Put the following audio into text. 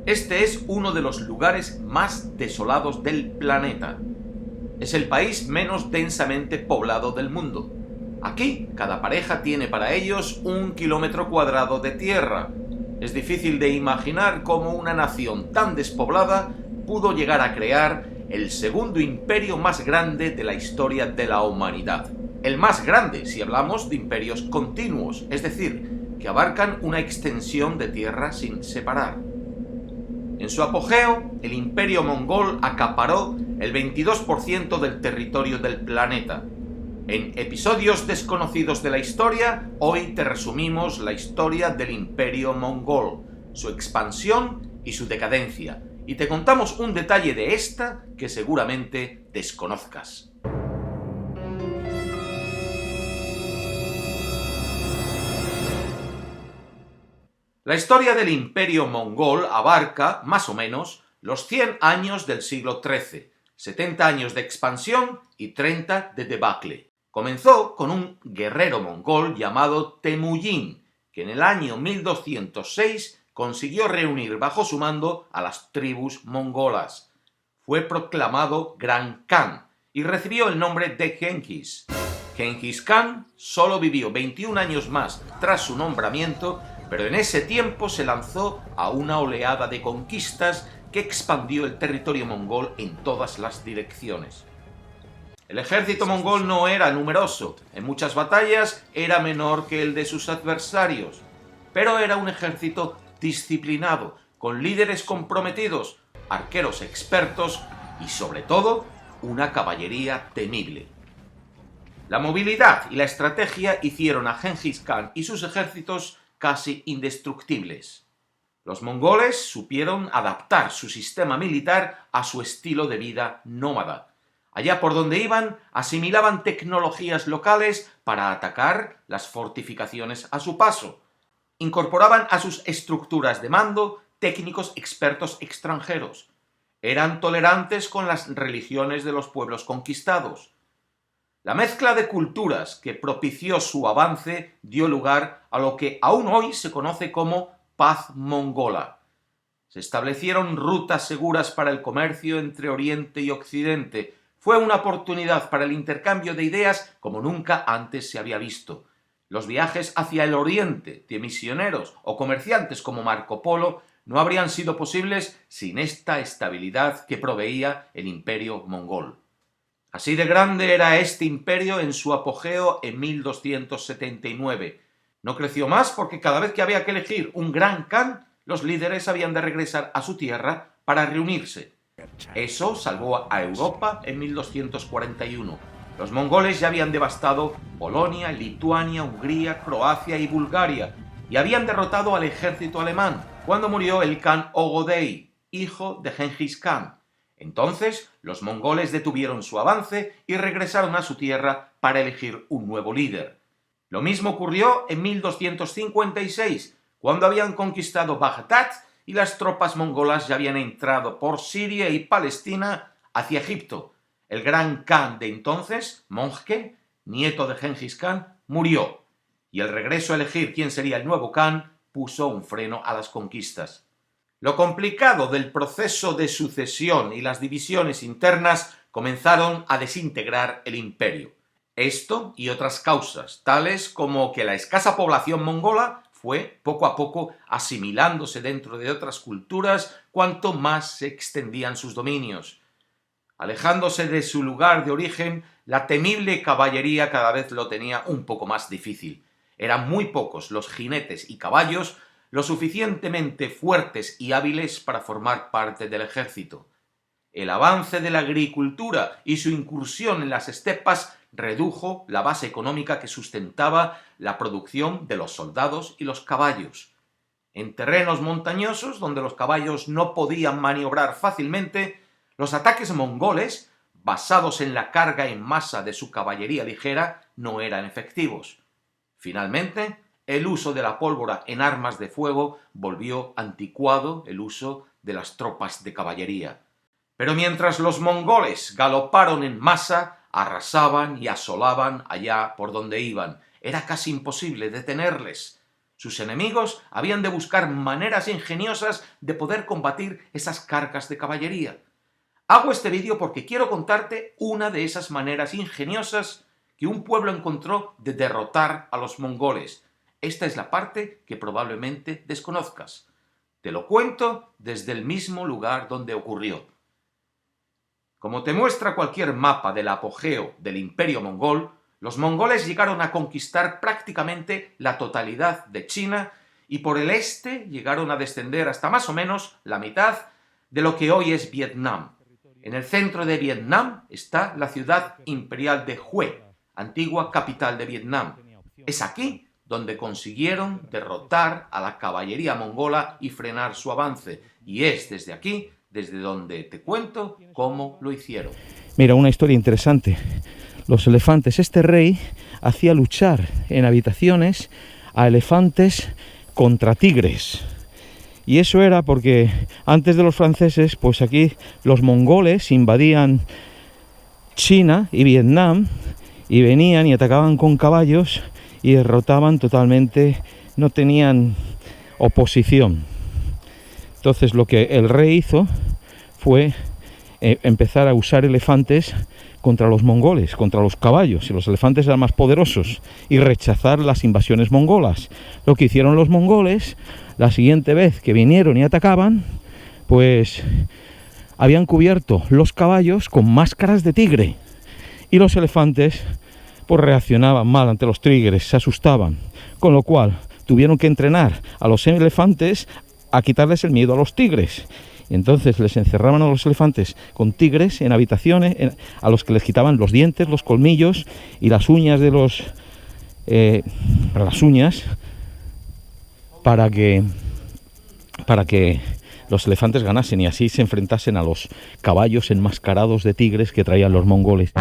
Este es uno de los lugares más desolados del planeta. Es el país menos densamente poblado del mundo. Aquí, cada pareja tiene para ellos 1 kilómetro cuadrado de tierra. Es difícil de imaginar cómo una nación tan despoblada pudo llegar a crear el segundo imperio más grande de la historia de la humanidad. El más grande si hablamos de imperios continuos, es decir, que abarcan una extensión de tierra sin separar. En su apogeo, el imperio mongol acaparó el 22% del territorio del planeta. En episodios desconocidos de la historia, hoy te resumimos la historia del imperio mongol, su expansión y su decadencia, y te contamos un detalle de esta que seguramente desconozcas. La historia del imperio mongol abarca, más o menos, los 100 años del siglo XIII, 70 años de expansión y 30 de debacle. Comenzó con un guerrero mongol llamado Temujin, que en el año 1206 consiguió reunir bajo su mando a las tribus mongolas. Fue proclamado Gran Khan y recibió el nombre de Genghis. Genghis Khan solo vivió 21 años más tras su nombramiento, pero en ese tiempo se lanzó a una oleada de conquistas que expandió el territorio mongol en todas las direcciones. El ejército mongol no era numeroso, en muchas batallas era menor que el de sus adversarios, pero era un ejército disciplinado, con líderes comprometidos, arqueros expertos y, sobre todo, una caballería temible. La movilidad y la estrategia hicieron a Genghis Khan y sus ejércitos casi indestructibles. Los mongoles supieron adaptar su sistema militar a su estilo de vida nómada. Allá por donde iban, asimilaban tecnologías locales para atacar las fortificaciones a su paso. Incorporaban a sus estructuras de mando técnicos expertos extranjeros. Eran tolerantes con las religiones de los pueblos conquistados. La mezcla de culturas que propició su avance dio lugar a lo que aún hoy se conoce como paz mongola. Se establecieron rutas seguras para el comercio entre Oriente y Occidente. Fue una oportunidad para el intercambio de ideas como nunca antes se había visto. Los viajes hacia el Oriente de misioneros o comerciantes como Marco Polo no habrían sido posibles sin esta estabilidad que proveía el imperio mongol. Así de grande era este imperio en su apogeo en 1279. No creció más porque cada vez que había que elegir un gran khan, los líderes habían de regresar a su tierra para reunirse. Eso salvó a Europa en 1241. Los mongoles ya habían devastado Polonia, Lituania, Hungría, Croacia y Bulgaria, y habían derrotado al ejército alemán cuando murió el khan Ogodei, hijo de Genghis Khan. Entonces, los mongoles detuvieron su avance y regresaron a su tierra para elegir un nuevo líder. Lo mismo ocurrió en 1256, cuando habían conquistado Bagdad y las tropas mongolas ya habían entrado por Siria y Palestina hacia Egipto. El gran khan de entonces, Mongke, nieto de Genghis Khan, murió, y el regreso a elegir quién sería el nuevo khan puso un freno a las conquistas. Lo complicado del proceso de sucesión y las divisiones internas comenzaron a desintegrar el imperio. Esto y otras causas, tales como que la escasa población mongola fue poco a poco asimilándose dentro de otras culturas cuanto más se extendían sus dominios. Alejándose de su lugar de origen, la temible caballería cada vez lo tenía un poco más difícil. Eran muy pocos los jinetes y caballos lo suficientemente fuertes y hábiles para formar parte del ejército. El avance de la agricultura y su incursión en las estepas redujo la base económica que sustentaba la producción de los soldados y los caballos. En terrenos montañosos, donde los caballos no podían maniobrar fácilmente, los ataques mongoles, basados en la carga en masa de su caballería ligera, no eran efectivos. Finalmente, el uso de la pólvora en armas de fuego volvió anticuado el uso de las tropas de caballería. Pero mientras los mongoles galoparon en masa, arrasaban y asolaban allá por donde iban. Era casi imposible detenerles. Sus enemigos habían de buscar maneras ingeniosas de poder combatir esas cargas de caballería. Hago este vídeo porque quiero contarte una de esas maneras ingeniosas que un pueblo encontró de derrotar a los mongoles. Esta es la parte que probablemente desconozcas. Te lo cuento desde el mismo lugar donde ocurrió. Como te muestra cualquier mapa del apogeo del Imperio mongol, los mongoles llegaron a conquistar prácticamente la totalidad de China y por el este llegaron a descender hasta más o menos la mitad de lo que hoy es Vietnam. En el centro de Vietnam está la ciudad imperial de Hue, antigua capital de Vietnam. Es aquí donde consiguieron derrotar a la caballería mongola y frenar su avance, y es desde aquí desde donde te cuento cómo lo hicieron. Mira, una historia interesante. Los elefantes, este rey hacía luchar en habitaciones a elefantes contra tigres. Y eso era porque antes de los franceses, pues aquí los mongoles invadían China y Vietnam y venían y atacaban con caballos y derrotaban totalmente, no tenían oposición. Entonces lo que el rey hizo fue empezar a usar elefantes contra los mongoles, contra los caballos, y los elefantes eran más poderosos, y rechazar las invasiones mongolas. Lo que hicieron los mongoles, la siguiente vez que vinieron y atacaban, pues habían cubierto los caballos con máscaras de tigre, y los elefantes pues reaccionaban mal ante los tigres, se asustaban, con lo cual tuvieron que entrenar a los elefantes a quitarles el miedo a los tigres. Y entonces les encerraban a los elefantes con tigres en habitaciones a los que les quitaban los dientes, los colmillos y las uñas de las uñas para que los elefantes ganasen y así se enfrentasen a los caballos enmascarados de tigres que traían los mongoles.